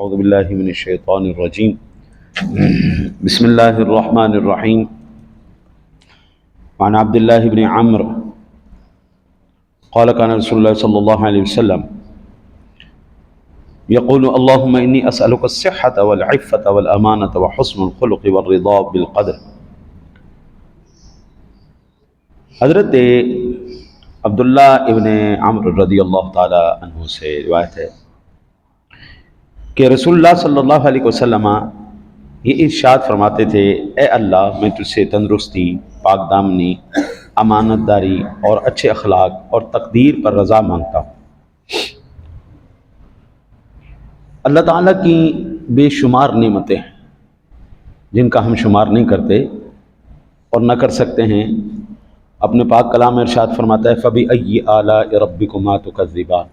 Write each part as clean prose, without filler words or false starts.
اعوذ باللہ من الشیطان الرجیم بسم اللہ الرحمن الرحیم عن عبد اللہ بن عمرو قال كان رسول اللہ صلی اللہ علیہ وسلم يقول اللهم انی اسألک الصحة والعفة والامانة وحسن الخلق والرضا بالقدر۔ حضرت عبداللہ ابن عمرو رضی اللہ تعالی عنہ سے روایت ہے کہ رسول اللہ صلی اللہ علیہ وسلم یہ ارشاد فرماتے تھے، اے اللہ میں تجھ سے تندرستی، پاک دامنی، امانت داری اور اچھے اخلاق اور تقدیر پر رضا مانگتا ہوں۔ اللہ تعالیٰ کی بے شمار نعمتیں ہیں جن کا ہم شمار نہیں کرتے اور نہ کر سکتے ہیں۔ اپنے پاک کلام میں ارشاد فرماتا ہے فَبِأَيِّ آلَاءِ رَبِّكُمَا تُكَذِّبَانِ،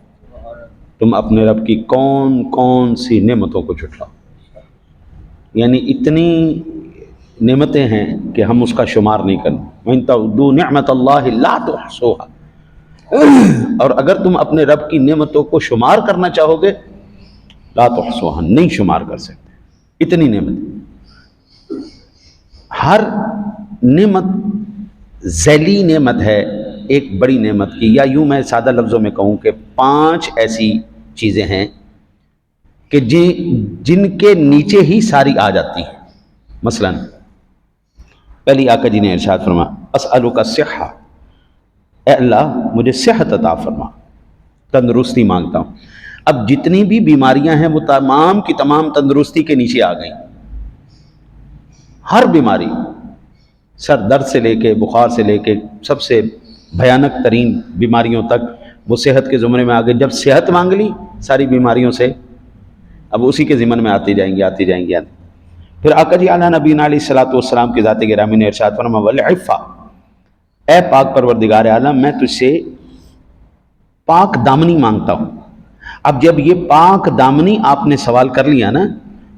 تم اپنے رب کی کون کون سی نعمتوں کو جھٹلاؤ۔ یعنی اتنی نعمتیں ہیں کہ ہم اس کا شمار نہیں کریں۔ وَإِن تَعُدُّوا نِعْمَتَ اللَّهِ لَا تُحْصُوهَا، اور اگر تم اپنے رب کی نعمتوں کو شمار کرنا چاہو گے لا تحصوها، نہیں شمار کر سکتے، اتنی نعمت۔ ہر نعمت ذیلی نعمت ہے ایک بڑی نعمت کی، یا یوں میں سادہ لفظوں میں کہوں کہ 5 ایسی چیزیں ہیں کہ جن کے نیچے ہی ساری آ جاتی ہیں۔ مثلا پہلی آقا جی نے ارشاد فرما اسألک الصحہ، اے اللہ مجھے صحت عطا فرما، تندرستی مانگتا ہوں۔ اب جتنی بھی بیماریاں ہیں وہ تمام کی تمام تندرستی کے نیچے آ گئیں۔ ہر بیماری، سر درد سے لے کے بخار سے لے کے سب سے بھیانک ترین بیماریوں تک وہ صحت کے زمرے میں آ گئے۔ جب صحت مانگ لی ساری بیماریوں سے اب اسی کے ضمن میں آتی جائیں گی۔ پھر آقا جی اعلیٰ نبینا علیہ الصلوۃ والسلام کی ذات گرامی نے ارشاد فرمایا والعفہ، اے پاک پروردگار عالم میں تجھ سے پاک دامنی مانگتا ہوں۔ اب جب یہ پاک دامنی آپ نے سوال کر لیا نا،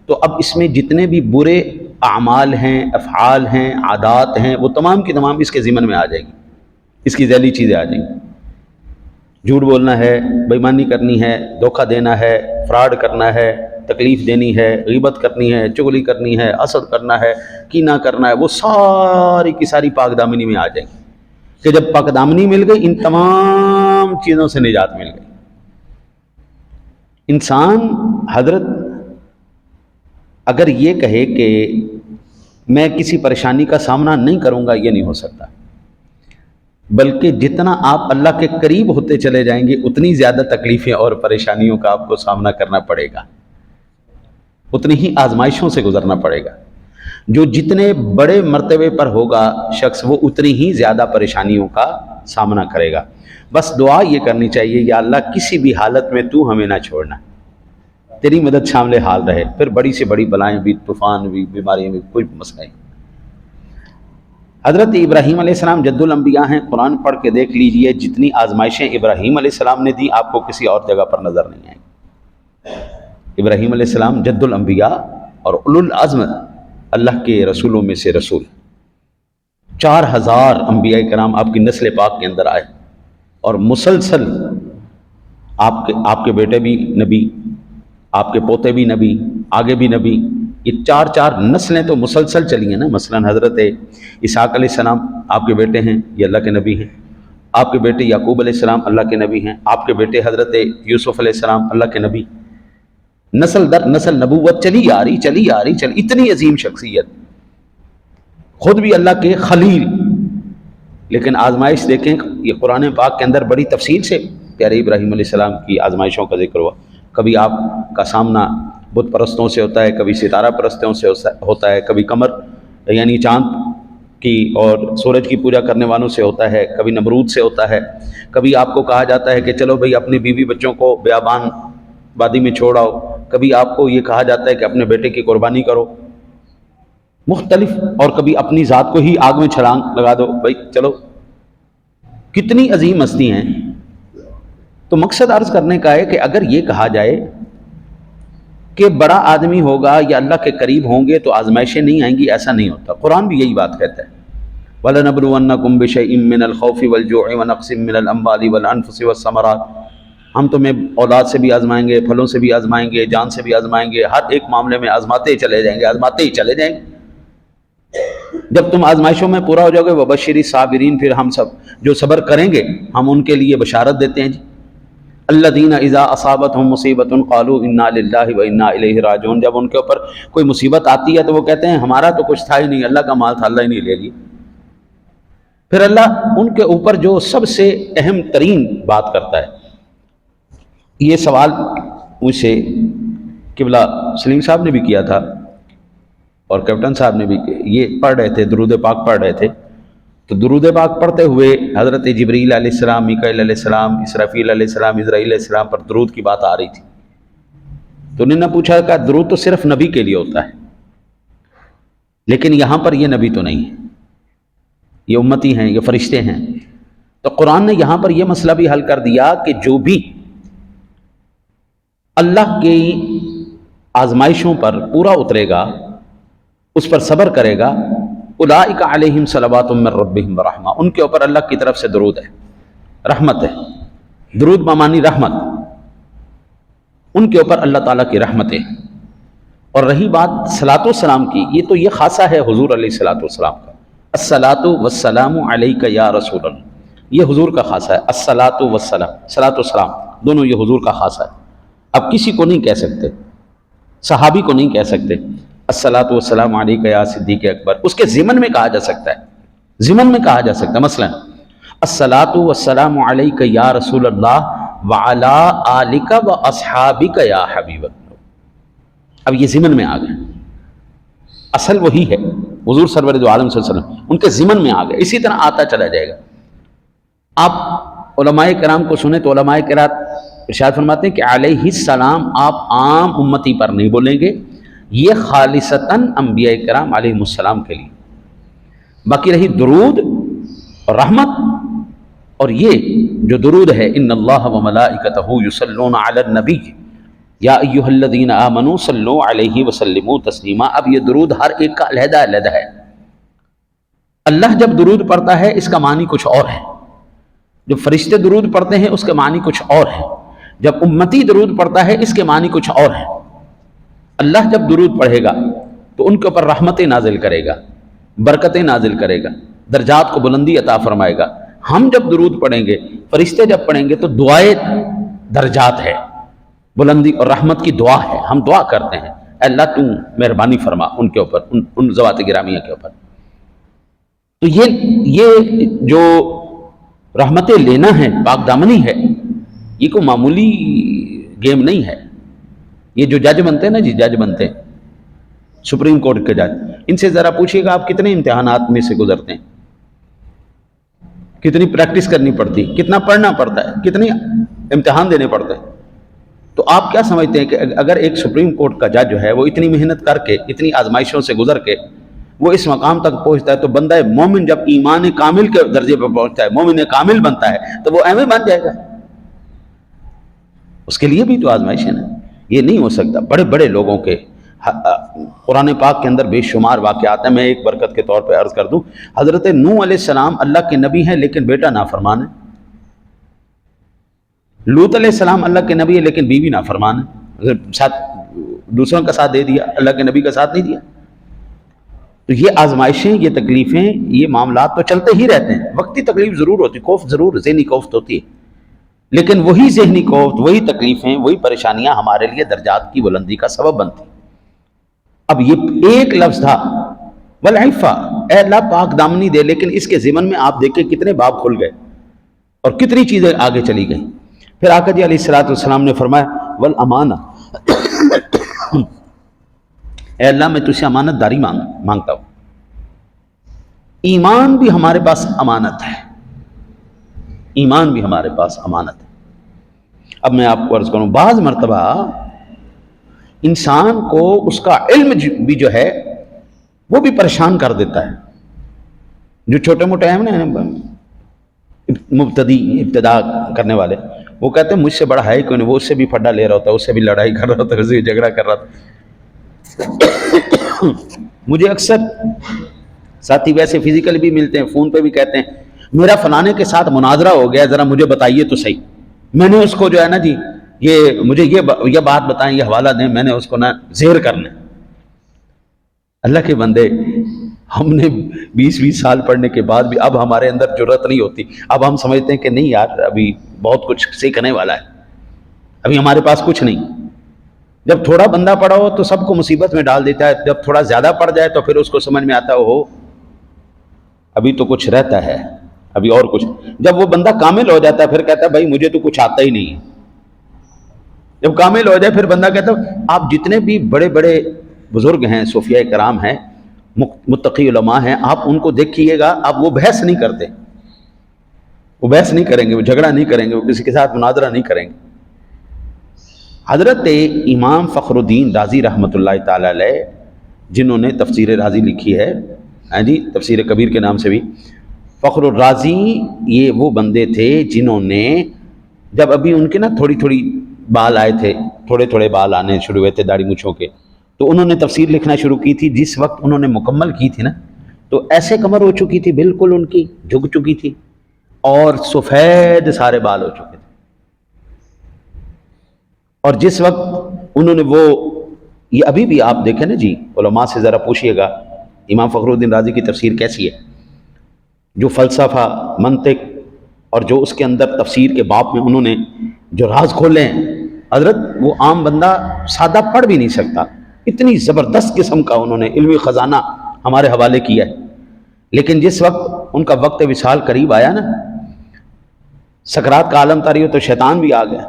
تو اب اس میں جتنے بھی برے اعمال ہیں، افعال ہیں، عادات ہیں، وہ تمام کی تمام اس کے ضمن میں آ جائیں گی، اس کی ذیلی چیزیں آ جائیں گی۔ جھوٹ بولنا ہے، بے ایمانی کرنی ہے، دھوکہ دینا ہے، فراڈ کرنا ہے، تکلیف دینی ہے، غیبت کرنی ہے، چغلی کرنی ہے، حسد کرنا ہے، کینہ کرنا ہے، وہ ساری کی ساری پاک دامنی میں آ جائیں گی۔ کہ جب پاک دامنی مل گئی ان تمام چیزوں سے نجات مل گئی۔ انسان حضرت اگر یہ کہے کہ میں کسی پریشانی کا سامنا نہیں کروں گا، یہ نہیں ہو سکتا، بلکہ جتنا آپ اللہ کے قریب ہوتے چلے جائیں گے اتنی زیادہ تکلیفیں اور پریشانیوں کا آپ کو سامنا کرنا پڑے گا، اتنی ہی آزمائشوں سے گزرنا پڑے گا۔ جو جتنے بڑے مرتبے پر ہوگا شخص وہ اتنی ہی زیادہ پریشانیوں کا سامنا کرے گا۔ بس دعا یہ کرنی چاہیے یا اللہ کسی بھی حالت میں تو ہمیں نہ چھوڑنا، تیری مدد شامل حال رہے۔ پھر بڑی سے بڑی بلائیں بھی، طوفان بھی، بیماریاں بھی، کوئی مسئلہ نہیں۔ حضرت ابراہیم علیہ السلام جد الانبیاء ہیں، قرآن پڑھ کے دیکھ لیجئے جتنی آزمائشیں ابراہیم علیہ السلام نے دی آپ کو کسی اور جگہ پر نظر نہیں آئیں۔ ابراہیم علیہ السلام جد الانبیاء اور اولو العزم اللہ کے رسولوں میں سے رسول، 4000 انبیاء کرام آپ کی نسل پاک کے اندر آئے، اور مسلسل آپ کے بیٹے بھی نبی، آپ کے پوتے بھی نبی، آگے بھی نبی، یہ 4 نسلیں تو مسلسل چلی ہیں نا۔ مثلا حضرت اسحاق علیہ السلام آپ کے بیٹے ہیں، یہ اللہ کے نبی ہیں۔ آپ کے بیٹے یعقوب علیہ السلام اللہ کے نبی ہیں۔ آپ کے بیٹے حضرت یوسف علیہ السلام اللہ کے نبی۔ نسل در نسل نبوت چلی آ رہی، اتنی عظیم شخصیت، خود بھی اللہ کے خلیل۔ لیکن آزمائش دیکھیں، یہ قرآن پاک کے اندر بڑی تفصیل سے پیارے ابراہیم علیہ السلام کی آزمائشوں کا ذکر ہوا۔ کبھی آپ کا سامنا بت پرستوں سے ہوتا ہے، کبھی ستارہ پرستوں سے ہوتا ہے، کبھی قمر یعنی چاند کی اور سورج کی پوجا کرنے والوں سے ہوتا ہے، کبھی نمرود سے ہوتا ہے، کبھی آپ کو کہا جاتا ہے کہ چلو بھئی اپنی بیوی بچوں کو بیابان وادی میں چھوڑ آؤ، کبھی آپ کو یہ کہا جاتا ہے کہ اپنے بیٹے کی قربانی کرو، مختلف، اور کبھی اپنی ذات کو ہی آگ میں چھلانگ لگا دو، بھئی چلو۔ کتنی عظیم ہستی ہیں۔ تو مقصد عرض کرنے کا ہے کہ اگر یہ کہا جائے کہ بڑا آدمی ہوگا یا اللہ کے قریب ہوں گے تو آزمائشیں نہیں آئیں گی، ایسا نہیں ہوتا۔ قرآن بھی یہی بات کہتا ہے وَلَنَبْلُوَنَّكُمْ بِشَيْءٍ مِّنَ الْخَوْفِ وَالْجُوعِ وَنَقْصٍ مِّنَ الْأَمْوَالِ وَالْأَنفُسِ وَالثَّمَرَاتِ۔ ہم تمہیں اولاد سے بھی آزمائیں گے، پھلوں سے بھی آزمائیں گے، جان سے بھی آزمائیں گے، ہر ایک معاملے میں آزماتے ہی چلے جائیں گے، آزماتے ہی چلے جائیں گے۔ جب تم آزمائشوں میں پورا ہو جاؤ گے، وبشری صابرین، پھر ہم سب جو صبر کریں گے ہم ان کے لیے بشارت دیتے ہیں جی، الذین اذا اصابتہم مصیبۃ قالوا انا للہ وانا الیہ راجعون، جب ان کے اوپر کوئی مصیبت آتی ہے تو وہ کہتے ہیں ہمارا تو کچھ تھا ہی نہیں، اللہ کا مال تھا، اللہ ہی نہیں لے لیا۔ پھر اللہ ان کے اوپر جو سب سے اہم ترین بات کرتا ہے، یہ سوال مجھ سے قبلہ سلیم صاحب نے بھی کیا تھا اور کیپٹن صاحب نے بھی، یہ پڑھ رہے تھے درود پاک پڑھ رہے تھے، تو درود پاک پڑھتے ہوئے حضرت جبریل علیہ السلام، میکائیل علیہ السلام، اسرافیل علیہ السلام، اسرائیل علیہ السلام پر درود کی بات آ رہی تھی، تو انہوں نے پوچھا کہ درود تو صرف نبی کے لیے ہوتا ہے، لیکن یہاں پر یہ نبی تو نہیں ہے، یہ امتی ہیں، یہ فرشتے ہیں، تو قرآن نے یہاں پر یہ مسئلہ بھی حل کر دیا کہ جو بھی اللہ کی آزمائشوں پر پورا اترے گا، اس پر صبر کرے گا، اولئک علیہم صلوات من ربہم ورحمہ، ان کے اوپر اللہ کی طرف سے درود ہے، رحمت ہے، درود بمعنی رحمت، ان کے اوپر اللہ تعالیٰ کی رحمت ہے۔ اور رہی بات صلاۃ والسلام کی، یہ تو یہ خاصہ ہے حضور علیہ الصلوۃ والسلام کا، الصلاۃ والسلام علیک یا رسول اللہ، یہ حضور کا خاصہ ہے، الصلاۃ والسلام، صلاۃ والسلام دونوں یہ حضور کا خاصہ ہے، اب کسی کو نہیں کہہ سکتے، صحابی کو نہیں کہہ سکتے الصلاۃ والسلام علیک یا صدیق اکبر، اس کے ضمن میں کہا جا سکتا ہے، ضمن میں کہا جا سکتا ہے، مثلا الصلاۃ والسلام علیک یا رسول اللہ وعلی آلک و اصحابک یا حبیب اللہ، اب یہ ضمن میں آ گئے، اصل وہی ہے حضور سرور دو عالم صلی اللہ علیہ وسلم، ان کے ضمن میں آ گئے، اسی طرح آتا چلا جائے گا۔ آپ علماء کرام کو سنیں تو علماء کرام ارشاد فرماتے ہیں کہ علیہ السلام آپ عام امتی پر نہیں بولیں گے، یہ خالصتاً انبیاء کرام علیہ السلام کے لیے، باقی رہی درود اور رحمت، اور یہ جو درود ہے ان اللہ وملائکتہ یصلون علی النبی یا ایھا الذین آمنوا صلوا علیہ وسلموا تسلیما، اب یہ درود ہر ایک کا علیحدہ علیحدہ ہے، اللہ جب درود پڑھتا ہے اس کا معنی کچھ اور ہے، جو فرشتے درود پڑھتے ہیں اس کے معنی کچھ اور ہے، جب امتی درود پڑھتا ہے اس کے معنی کچھ اور ہے۔ اللہ جب درود پڑھے گا تو ان کے اوپر رحمتیں نازل کرے گا، برکتیں نازل کرے گا، درجات کو بلندی عطا فرمائے گا۔ ہم جب درود پڑھیں گے، فرشتے جب پڑھیں گے تو دعائیں درجات ہے، بلندی اور رحمت کی دعا ہے، ہم دعا کرتے ہیں اے اللہ تو مہربانی فرما ان کے اوپر، ان ذوات گرامیہ کے اوپر۔ تو یہ جو رحمتیں لینا ہے، پاک دامنی ہے، یہ کوئی معمولی گیم نہیں ہے۔ یہ جو جج بنتے ہیں نا جی، جج بنتے ہیں سپریم کورٹ کے جج، ان سے ذرا پوچھئے گا آپ کتنے امتحانات میں سے گزرتے ہیں، کتنی پریکٹس کرنی پڑتی، کتنا پڑھنا پڑتا ہے، کتنے امتحان دینے پڑتے ہیں، تو آپ کیا سمجھتے ہیں کہ اگر ایک سپریم کورٹ کا جج جو ہے وہ اتنی محنت کر کے، اتنی آزمائشوں سے گزر کے وہ اس مقام تک پہنچتا ہے، تو بندہ مومن جب ایمان کامل کے درجے پر پہنچتا ہے، مومن کامل بنتا ہے، تو وہ ایویں بن جائے گا، اس کے لیے بھی تو آزمائش ہے نا۔ یہ نہیں ہو سکتا۔ بڑے بڑے لوگوں کے قرآن پاک کے اندر بے شمار واقعات ہیں، میں ایک برکت کے طور پہ عرض کر دوں، حضرت نوح علیہ السلام اللہ کے نبی ہیں لیکن بیٹا نافرمان ہے، لوط علیہ السلام اللہ کے نبی ہے لیکن بیوی نافرمان ہے، ساتھ دوسروں کا ساتھ دے دیا، اللہ کے نبی کا ساتھ نہیں دیا۔ تو یہ آزمائشیں، یہ تکلیفیں، یہ معاملات تو چلتے ہی رہتے ہیں، وقتی تکلیف ضرور ہوتی، کوفت ضرور، ذہنی کوفت ہوتی ہے، لیکن وہی ذہنی کوفت، وہی تکلیفیں، وہی پریشانیاں ہمارے لیے درجات کی بلندی کا سبب بنتی۔ اب یہ ایک لفظ تھا والعفا، اے اللہ پاک دامنی دے، لیکن اس کے ضمن میں آپ دیکھیں کتنے باب کھل گئے اور کتنی چیزیں آگے چلی گئیں۔ پھر آقا جی علیہ السلام نے فرمایا والامانہ، اے اللہ میں تجھ سے امانت داری مانگتا ہوں۔ ایمان بھی ہمارے پاس امانت ہے، ایمان بھی ہمارے پاس امانت ہے۔ اب میں آپ کو عرض کروں، بعض مرتبہ انسان کو اس کا علم بھی جو ہے وہ بھی پریشان کر دیتا ہے۔ جو چھوٹے موٹے ہیں نا ابتدا کرنے والے، وہ کہتے ہیں مجھ سے بڑا ہے کوئی نہیں، وہ اس سے بھی پھڈا لے رہا ہوتا ہے، اس سے بھی لڑائی کر رہا ہوتا ہے، اس سے بھی جھگڑا کر رہا تھا۔ مجھے اکثر ساتھی ویسے فزیکلی بھی ملتے ہیں، فون پہ بھی کہتے ہیں میرا فلانے کے ساتھ مناظرہ ہو گیا، ذرا مجھے بتائیے تو صحیح۔ میں نے اس کو جو ہے نا جی یہ مجھے یہ بات بتائیں، یہ حوالہ دیں، میں نے اس کو نا زیر کرنا ہے۔ اللہ کے بندے، ہم نے 20 سال پڑھنے کے بعد بھی اب ہمارے اندر جرأت نہیں ہوتی، اب ہم سمجھتے ہیں کہ نہیں یار ابھی بہت کچھ سیکھنے والا ہے، ابھی ہمارے پاس کچھ نہیں۔ جب تھوڑا بندہ پڑھا ہو تو سب کو مصیبت میں ڈال دیتا ہے، جب تھوڑا زیادہ پڑھ جائے تو پھر اس کو سمجھ میں آتا ہو ابھی تو کچھ رہتا ہے، ابھی اور کچھ۔ جب وہ بندہ کامل ہو جاتا ہے پھر کہتا ہے بھائی مجھے تو کچھ آتا ہی نہیں ہے۔ جب کامل ہو جائے پھر بندہ کہتا ہے، آپ جتنے بھی بڑے بڑے بزرگ ہیں، صوفیاء کرام ہیں، متقی علماء ہیں، آپ ان کو دیکھیے گا، آپ وہ بحث نہیں کرتے، وہ بحث نہیں کریں گے، وہ جھگڑا نہیں کریں گے، وہ کسی کے ساتھ مناظرہ نہیں کریں گے۔ حضرت امام فخر الدین رازی رحمۃ اللہ تعالی علیہ، جنہوں نے تفسیر رازی لکھی ہے، ہاں جی، تفسیر کبیر کے نام سے بھی، فخر الرازی یہ وہ بندے تھے جنہوں نے جب ابھی ان کے نا تھوڑی تھوڑی بال آئے تھے، تھوڑے تھوڑے بال آنے شروع ہوئے تھے داڑھی مچھوں کے، تو انہوں نے تفسیر لکھنا شروع کی تھی۔ جس وقت انہوں نے مکمل کی تھی نا تو ایسے کمر ہو چکی تھی، بالکل ان کی جھک چکی تھی، اور سفید سارے بال ہو چکے تھے۔ اور جس وقت انہوں نے وہ، یہ ابھی بھی آپ دیکھیں نا جی، علماء سے ذرا پوچھئے گا امام فخر الدین رازی کی تفسیر کیسی ہے، جو فلسفہ، منطق اور جو اس کے اندر تفسیر کے باب میں انہوں نے جو راز کھولے ہیں، حضرت وہ عام بندہ سادہ پڑھ بھی نہیں سکتا، اتنی زبردست قسم کا انہوں نے علمی خزانہ ہمارے حوالے کیا ہے۔ لیکن جس وقت ان کا وقت وصال قریب آیا نا، سکرات کا عالم طاری ہو تو شیطان بھی آ گیا۔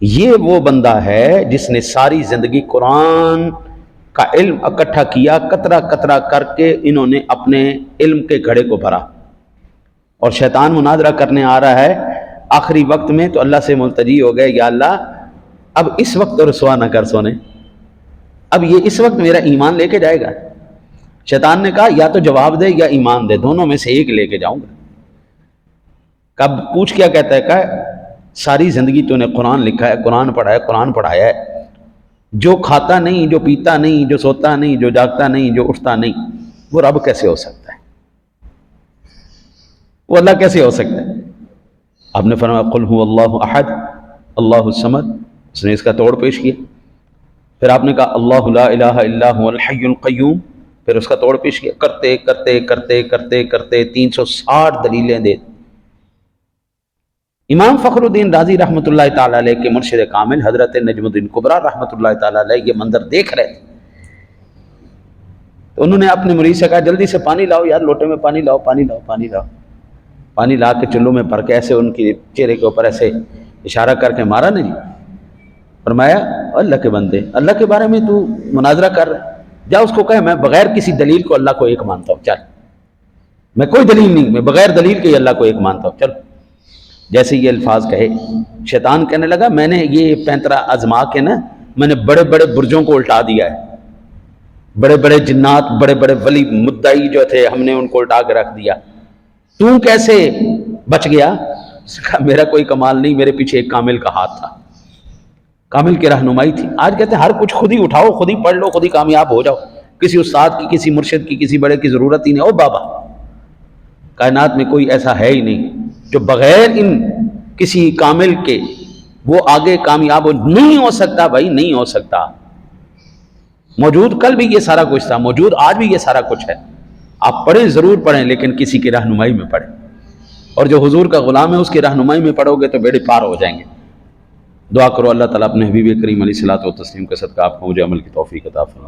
یہ وہ بندہ ہے جس نے ساری زندگی قرآن کا علم اکٹھا کیا، قطرہ قطرہ کر کے انہوں نے اپنے علم کے گھڑے کو بھرا، اور شیطان مناظرہ کرنے آ رہا ہے آخری وقت میں تو اللہ سے ملتجی ہو گئے، یا اللہ اب اس وقت تو رسوا نہ کر سونے، اب یہ اس وقت میرا ایمان لے کے جائے گا۔ شیطان نے کہا یا تو جواب دے یا ایمان دے، دونوں میں سے ایک لے کے جاؤں گا۔ کب پوچھ کیا کہتا ہے؟ کہا ساری زندگی تو نے قرآن لکھا ہے، قرآن پڑھا ہے، قرآن پڑھایا ہے، جو کھاتا نہیں، جو پیتا نہیں، جو سوتا نہیں، جو جاگتا نہیں، جو اٹھتا نہیں، وہ رب کیسے ہو سکتا ہے؟ وہ اللہ کیسے ہو سکتا ہے؟ آپ نے فرمایا قل هو اللہ احد اللہ الصمد، اس نے اس کا توڑ پیش کیا۔ پھر آپ نے کہا اللہ لا الہ الا هو الحی القیوم، پھر اس کا توڑ پیش کیا، کرتے کرتے کرتے کرتے کرتے 360 دلیلیں دے۔ امام فخر الدین رازی رحمۃ اللہ تعالیٰ علیہ کے مرشد کامل حضرت نجم الدین کبریٰ رحمۃ اللہ تعالیٰ علیہ یہ منظر دیکھ رہے تھے، تو انہوں نے اپنے مرید سے کہا جلدی سے پانی لاؤ یار، لوٹے میں پانی لاؤ، پانی لاؤ، پانی لاؤ۔ پانی لا کے چلو میں بھر کے ایسے ان کے چہرے کے اوپر ایسے اشارہ کر کے مارا نہیں، فرمایا اللہ کے بندے، اللہ کے بارے میں تو مناظرہ کر رہا ہے، جا اس کو کہے میں بغیر کسی دلیل کو اللہ کو ایک مانتا ہوں، چل، میں کوئی دلیل نہیں، میں بغیر دلیل کے اللہ کو ایک مانتا ہوں، چل۔ جیسے یہ الفاظ کہے، شیطان کہنے لگا میں نے یہ پینترا آزما کے نا میں نے بڑے بڑے برجوں کو الٹا دیا ہے، بڑے بڑے جنات، بڑے بڑے ولی مدعی جو تھے ہم نے ان کو الٹا کے رکھ دیا، تو کیسے بچ گیا؟ اس نے کہا میرا کوئی کمال نہیں، میرے پیچھے ایک کامل کا ہاتھ تھا، کامل کی رہنمائی تھی۔ آج کہتے ہیں ہر کچھ خود ہی اٹھاؤ، خود ہی پڑھ لو، خود ہی کامیاب ہو جاؤ، کسی استاد کی، کسی مرشد کی، کسی بڑے کی ضرورت ہی نہیں۔ او بابا، کائنات میں کوئی ایسا ہے ہی نہیں جو بغیر ان کسی کامل کے وہ آگے کامیاب ہو، نہیں ہو سکتا بھائی، نہیں ہو سکتا۔ موجود کل بھی یہ سارا کچھ تھا، موجود آج بھی یہ سارا کچھ ہے، آپ پڑھیں ضرور پڑھیں لیکن کسی کی رہنمائی میں پڑھیں، اور جو حضور کا غلام ہے اس کی رہنمائی میں پڑھو گے تو بیڑے پار ہو جائیں گے۔ دعا کرو اللہ تعالیٰ اپنے حبیب کریم علیہ الصلوۃ والتسلیم کے صدقہ آپ کو مجھے عمل کی توفیق عطا فرمائے۔